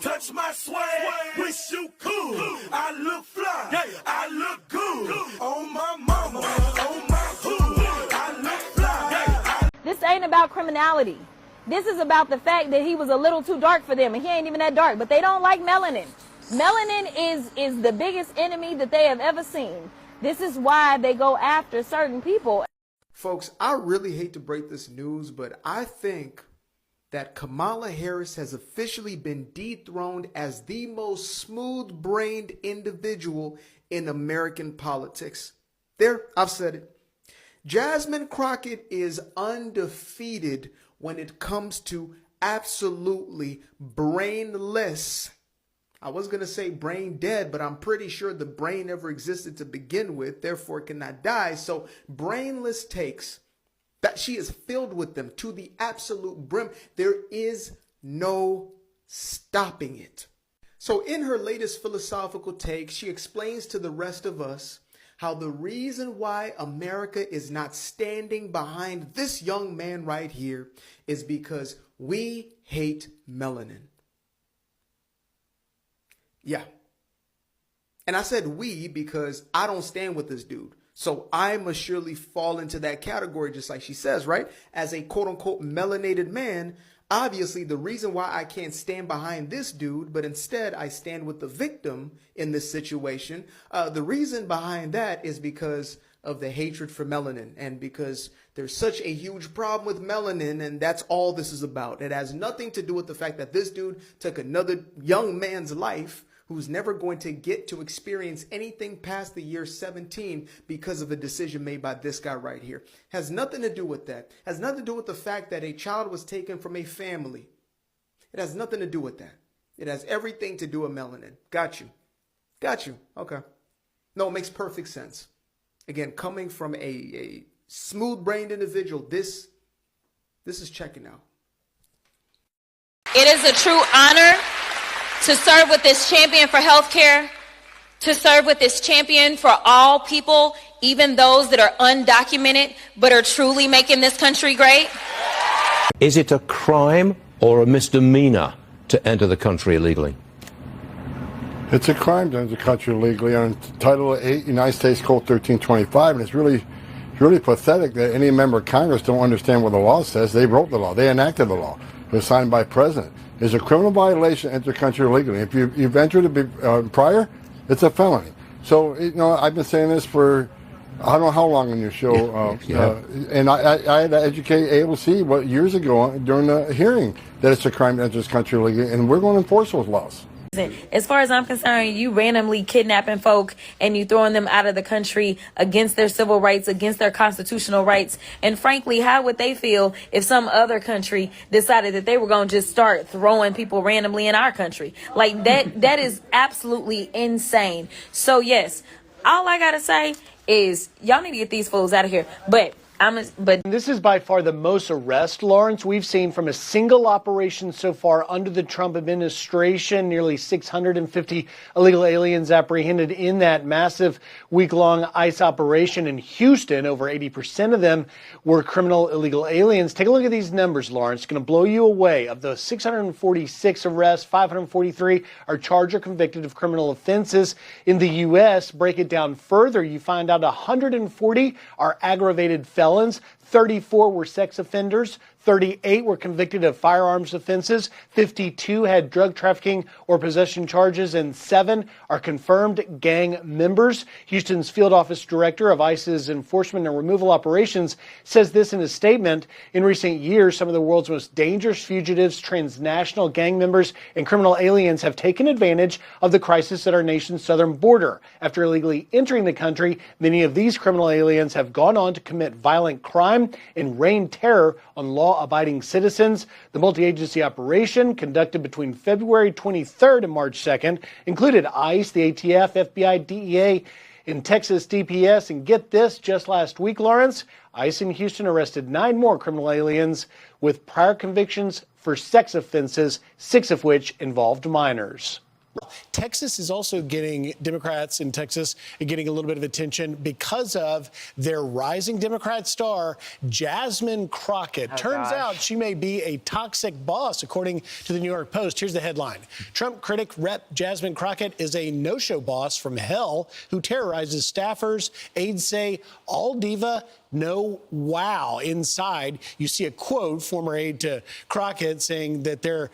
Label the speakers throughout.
Speaker 1: touch my swag. Wish you could. I look fly. I look good. On my mama. On my hood. I look fly.
Speaker 2: This ain't about criminality. This is about the fact that he was a little too dark for them, and he ain't even that dark, but they don't like melanin. Melanin is the biggest enemy that they have ever seen. This is why they go after certain people.
Speaker 3: Folks, I really hate to break this news, but I think that Kamala Harris has officially been dethroned as the most smooth-brained individual in American politics. There, I've said it. Jasmine Crockett is undefeated when it comes to absolutely brainless. I was going to say brain dead, but I'm pretty sure the brain never existed to begin with, therefore it cannot die. So brainless takes, that she is filled with them to the absolute brim. There is no stopping it. So in her latest philosophical take, she explains to the rest of us how the reason why America is not standing behind this young man right here is because we hate melanin. Yeah. And I said we because I don't stand with this dude. So I must surely fall into that category, just like she says, right? As a quote unquote melanated man, obviously the reason why I can't stand behind this dude, but instead I stand with the victim in this situation. The reason behind that is because of the hatred for melanin and because there's such a huge problem with melanin, and that's all this is about. It has nothing to do with the fact that this dude took another young man's life who's never going to get to experience anything past the year 17 because of a decision made by this guy right here. Has nothing to do with that. Has nothing to do with the fact that a child was taken from a family. It has nothing to do with that. It has everything to do with melanin. Got you. Got you. Okay. No, it makes perfect sense. Again, coming from a smooth-brained individual, this is checking out.
Speaker 4: It is a true honor to serve with this champion for healthcare, to serve with this champion for all people, even those that are undocumented but are truly making this country great.
Speaker 5: Is it a crime or a misdemeanor to enter the country illegally?
Speaker 6: It's a crime to enter the country illegally on Title 8, United States Code 1325, and it's really pathetic that any member of Congress don't understand what the law says. They wrote the law. They enacted the law. It was signed by the president. It's a criminal violation to enter the country illegally. If you've entered it prior, it's a felony. So, I've been saying this for I don't know how long on your show, and I had to educate AOC years ago during the hearing that it's a crime to enter this country illegally, and we're going to enforce those laws.
Speaker 2: As far as I'm concerned, you randomly kidnapping folk and you throwing them out of the country against their civil rights, against their constitutional rights. And frankly, how would they feel if some other country decided that they were going to just start throwing people randomly in our country? Like that is absolutely insane. So yes, all I got to say is y'all need to get these fools out of here. But this is by far the most arrests, Lawrence, we've seen from a single operation so far under the Trump administration. Nearly 650 illegal aliens apprehended in that massive week-long ICE operation in Houston. Over 80% of them were criminal illegal aliens. Take a look at these numbers, Lawrence. It's going to blow you away. Of those 646 arrests, 543 are charged or convicted of criminal offenses in the U.S. Break it down further. You find out 140 are aggravated felons. 34 were sex offenders, 38 were convicted of firearms offenses, 52 had drug trafficking or possession charges, and 7 are confirmed gang members. Houston's field office director of ICE's enforcement and removal operations says this in a statement. In recent years, some of the world's most dangerous fugitives, transnational gang members, and criminal aliens have taken advantage of the crisis at our nation's southern border. After illegally entering the country, many of these criminal aliens have gone on to commit violent crime and rain terror on law-abiding citizens. The multi-agency operation, conducted between February 23rd and March 2nd, included ICE, the ATF, FBI, DEA, and Texas DPS. And get this, just last week, Lawrence, ICE in Houston arrested 9 more criminal aliens with prior convictions for sex offenses, 6 of which involved minors.
Speaker 7: Texas is also getting, Democrats in Texas are getting a little bit of attention because of their rising Democrat star, Jasmine Crockett. Turns out she may be a toxic boss, according to the New York Post. Here's the headline. Trump critic Rep. Jasmine Crockett is a no-show boss from hell who terrorizes staffers. Aides say, all diva, no wow. Inside, you see a quote, former aide to Crockett, saying that they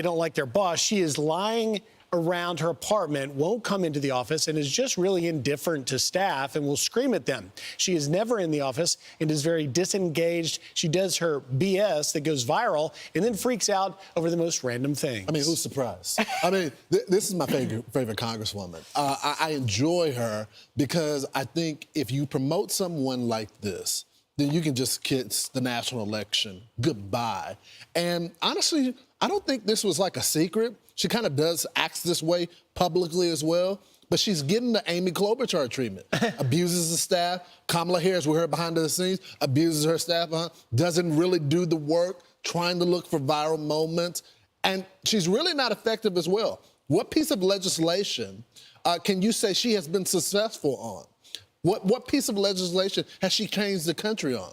Speaker 7: don't like their boss. She is lying around her apartment, won't come into the office, and is just really indifferent to staff and will scream at them. She is never in the office and is very disengaged. She does her BS that goes viral and then freaks out over the most random things.
Speaker 8: I mean, who's surprised? I mean, this is my favorite Congresswoman. I enjoy her because I think if you promote someone like this, then you can just kiss the national election goodbye. And honestly, I don't think this was like a secret. She kind of acts this way publicly as well, but she's getting the Amy Klobuchar treatment. Abuses the staff. Kamala Harris, with her behind the scenes, abuses her staff, doesn't really do the work, trying to look for viral moments, and she's really not effective as well. What piece of legislation can you say she has been successful on? What piece of legislation has she changed the country on?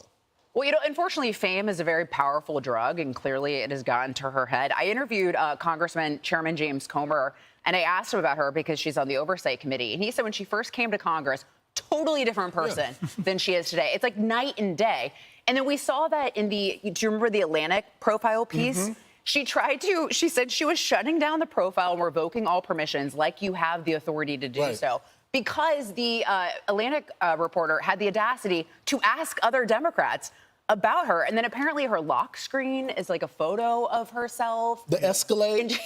Speaker 9: Well, you know, unfortunately, fame is a very powerful drug, and clearly it has gotten to her head. I interviewed Congressman Chairman James Comer, and I asked him about her because she's on the Oversight Committee. And he said when she first came to Congress, totally different person than she is today. It's like night and day. And then we saw that in do you remember the Atlantic profile piece? Mm-hmm. She said she was shutting down the profile and revoking all permissions like you have the authority to do so. Because the Atlantic reporter had the audacity to ask other Democrats about her. And then apparently her lock screen is like a photo of herself.
Speaker 8: The Escalade.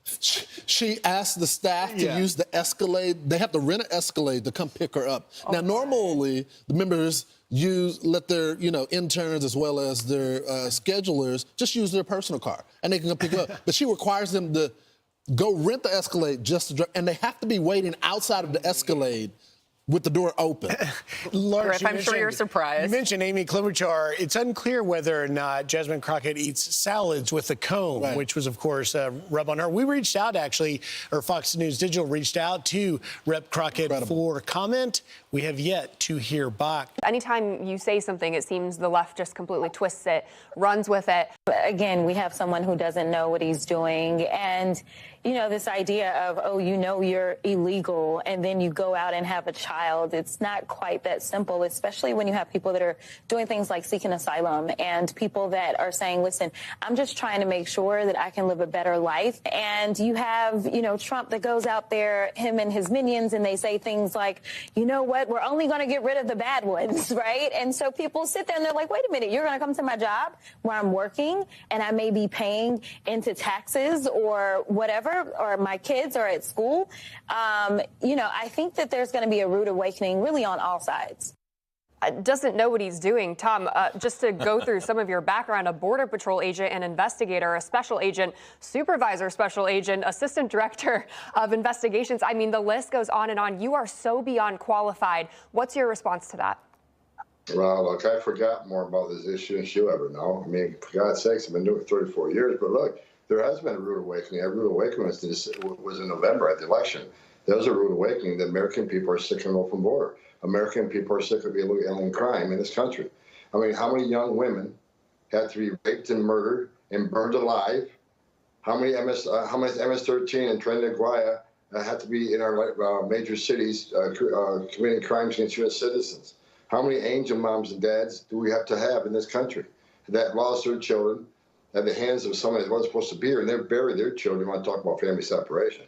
Speaker 8: She asked the staff to use the Escalade. They have to rent an Escalade to come pick her up. Now, normally, the members let their interns as well as their schedulers just use their personal car, and they can come pick her up. But she requires them to go rent the Escalade just to drive, and they have to be waiting outside of the Escalade with the door open.
Speaker 9: Griff, I'm sure you're surprised.
Speaker 7: You mentioned Amy Klobuchar. It's unclear whether or not Jasmine Crockett eats salads with a comb, which was, of course, a rub on her. We reached out, actually, or Fox News Digital reached out to Rep. Crockett for comment. We have yet to hear back.
Speaker 10: Anytime you say something, it seems the left just completely twists it, runs with it.
Speaker 2: Again, we have someone who doesn't know what he's doing. And, this idea of, you're illegal and then you go out and have a child. It's not quite that simple, especially when you have people that are doing things like seeking asylum and people that are saying, listen, I'm just trying to make sure that I can live a better life. And you have, Trump that goes out there, him and his minions, and they say things like, you know what, we're only going to get rid of the bad ones, right? And so people sit there and they're like, wait a minute, you're going to come to my job where I'm working and I may be paying into taxes or whatever, or my kids are at school. I think that there's going to be a rude awakening really on all sides.
Speaker 10: Doesn't know what he's doing. Tom, just to go through some of your background, a Border Patrol agent, an investigator, a special agent, supervisor, special agent, assistant director of investigations. I mean, the list goes on and on. You are so beyond qualified. What's your response to that?
Speaker 11: Well, look, I forgot more about this issue than she'll ever know. I mean, for God's sakes, I've been doing it for 34 years. But look, there has been a rude awakening. A rude awakening was in November at the election. There was a rude awakening that American people are sick of an open border. American people are sick of alien crime in this country. I mean, how many young women had to be raped and murdered and burned alive? How many MS-13 and Trinidad and Guaya had to be in our major cities committing crimes against U.S. citizens? How many angel moms and dads do we have to have in this country that lost their children at the hands of someone that wasn't supposed to be here, and they buried their children? You want to talk about family separation.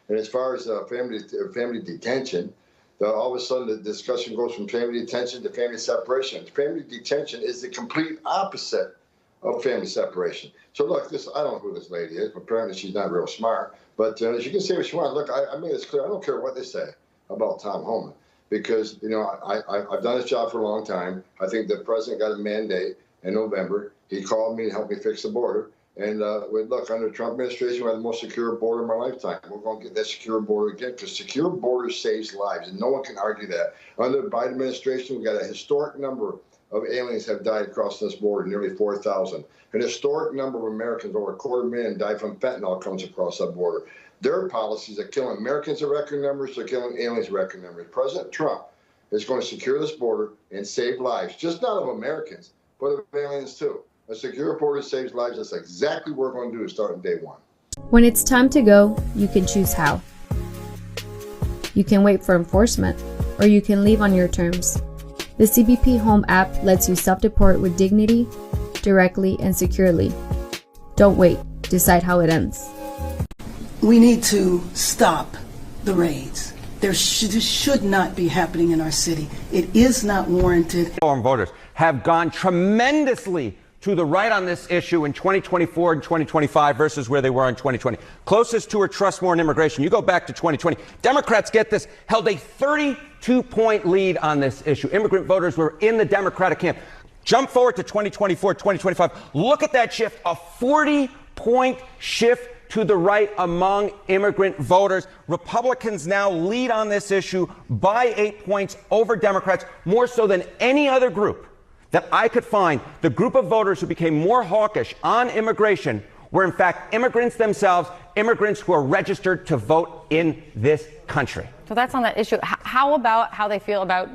Speaker 11: And as far as family detention, all of a sudden the discussion goes from family detention to family separation. Family detention is the complete opposite of family separation. So look, I don't know who this lady is, but apparently she's not real smart. But she can say what she wants. Look, I made this clear. I don't care what they say about tomhoman, because I've done this job for a long time. I think the president got a mandate in November. He called me and helped me fix the border. And look, under the Trump administration, we have the most secure border in my lifetime. We're going to get that secure border again, because secure border saves lives, and no one can argue that. Under the Biden administration, we got a historic number of aliens have died across this border, nearly 4,000. An historic number of Americans, over 250,000, died from fentanyl comes across that border. Their policies are killing Americans at record numbers, they're killing aliens at record numbers. President Trump is going to secure this border and save lives, just not of Americans, but of aliens too. A secure border saves lives. That's exactly what we're going to do starting day one.
Speaker 12: When it's time to go, you can choose how. You can wait for enforcement, or you can leave on your terms. The CBP Home app lets you self-deport with dignity, directly and securely. Don't wait. Decide how it ends.
Speaker 13: We need to stop the raids. This should not be happening in our city. It is not warranted.
Speaker 14: Foreign voters have gone tremendously to the right on this issue in 2024 and 2025 versus where they were in 2020. Closest to or trust more in immigration. You go back to 2020. Democrats, get this, held a 32-point lead on this issue. Immigrant voters were in the Democratic camp. Jump forward to 2024, 2025. Look at that shift, a 40-point shift to the right among immigrant voters. Republicans now lead on this issue by 8 points over Democrats, more so than any other group that I could find. The group of voters who became more hawkish on immigration were in fact immigrants themselves, immigrants who are registered to vote in this country.
Speaker 15: So that's on that issue. How about how they feel about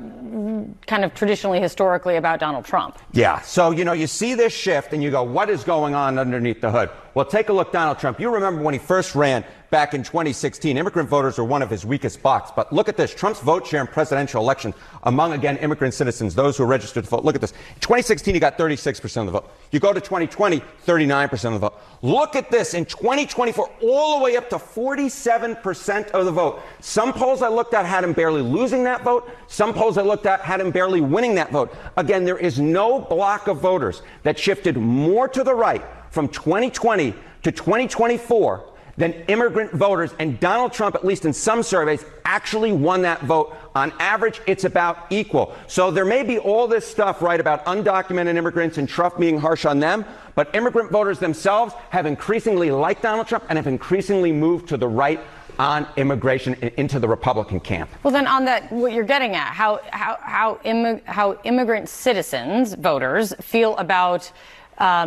Speaker 15: kind of traditionally, historically about Donald Trump?
Speaker 14: Yeah. So, you see this shift and you go, what is going on underneath the hood? Well, take a look, Donald Trump. You remember when he first ran back in 2016, immigrant voters were one of his weakest spots. But look at this. Trump's vote share in presidential elections among, again, immigrant citizens, those who are registered to vote. Look at this. In 2016, he got 36% of the vote. You go to 2020, 39% of the vote. Look at this. In 2024, all the way up to 47% of the vote. Some polls I looked at had him barely losing that vote. Some polls I looked at had him barely winning that vote. Again, there is no block of voters that shifted more to the right from 2020 to 2024 than immigrant voters, and Donald Trump, at least in some surveys, actually won that vote. On average, it's about equal. So there may be all this stuff, right, about undocumented immigrants and Trump being harsh on them, but immigrant voters themselves have increasingly liked Donald Trump and have increasingly moved to the right on immigration into the Republican camp.
Speaker 15: Well, then on that, what you're getting at, how immigrant citizens, voters, feel about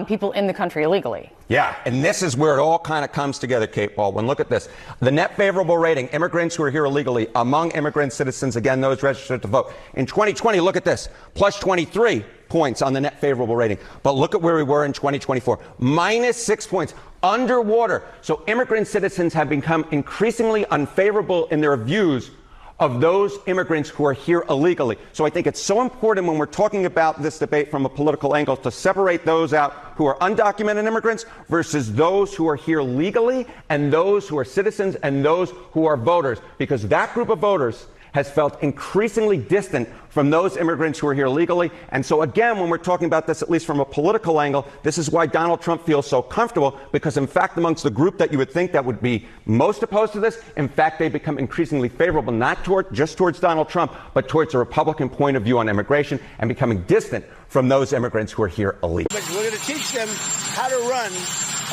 Speaker 15: people in the country illegally.
Speaker 14: Yeah, and this is where it all kind of comes together, Kate Baldwin. Look at this. The net favorable rating, immigrants who are here illegally, among immigrant citizens, again, those registered to vote. In 2020, look at this, plus 23 points on the net favorable rating. But look at where we were in 2024, minus 6 points, underwater. So immigrant citizens have become increasingly unfavorable in their views of those immigrants who are here illegally. So I think it's so important when we're talking about this debate from a political angle to separate those out who are undocumented immigrants versus those who are here legally and those who are citizens and those who are voters, because that group of voters has felt increasingly distant from those immigrants who are here legally. And so again, when we're talking about this, at least from a political angle, this is why Donald Trump feels so comfortable, because in fact, amongst the group that you would think that would be most opposed to this, in fact, they become increasingly favorable, not just towards Donald Trump, but towards a Republican point of view on immigration and becoming distant from those immigrants who are here illegally.
Speaker 16: But we're going to teach them how to run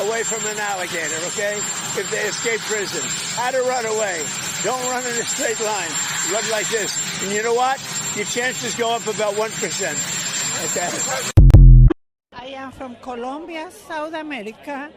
Speaker 16: away from an alligator, okay? If they escape prison. How to run away. Don't run in a straight line. Run like this. And you know what? Your chances go up about 1%. Okay?
Speaker 17: I am from Colombia, South America.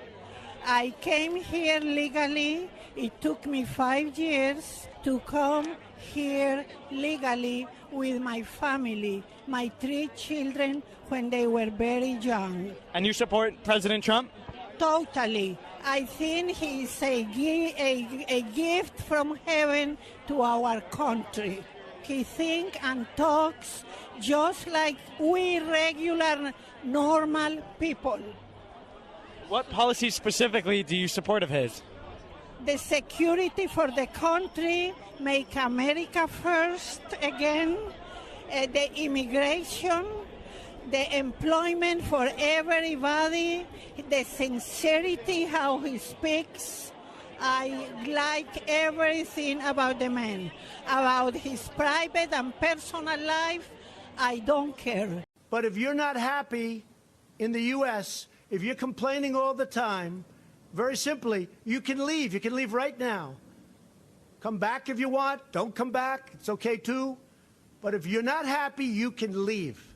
Speaker 17: I came here legally. It took me 5 years to come here legally with my family, my 3 children when they were very young.
Speaker 18: And you support President Trump?
Speaker 17: Totally. I think he's a gift from heaven to our country. He thinks and talks just like we regular, normal people.
Speaker 18: What policies specifically do you support of his?
Speaker 17: The security for the country, make America first again, the immigration, the employment for everybody, the sincerity, how he speaks. I like everything about the man. About his private and personal life, I don't care.
Speaker 16: But if you're not happy in the U.S., if you're complaining all the time, very simply, you can leave. You can leave right now. Come back if you want. Don't come back. It's okay too. But if you're not happy, you can leave.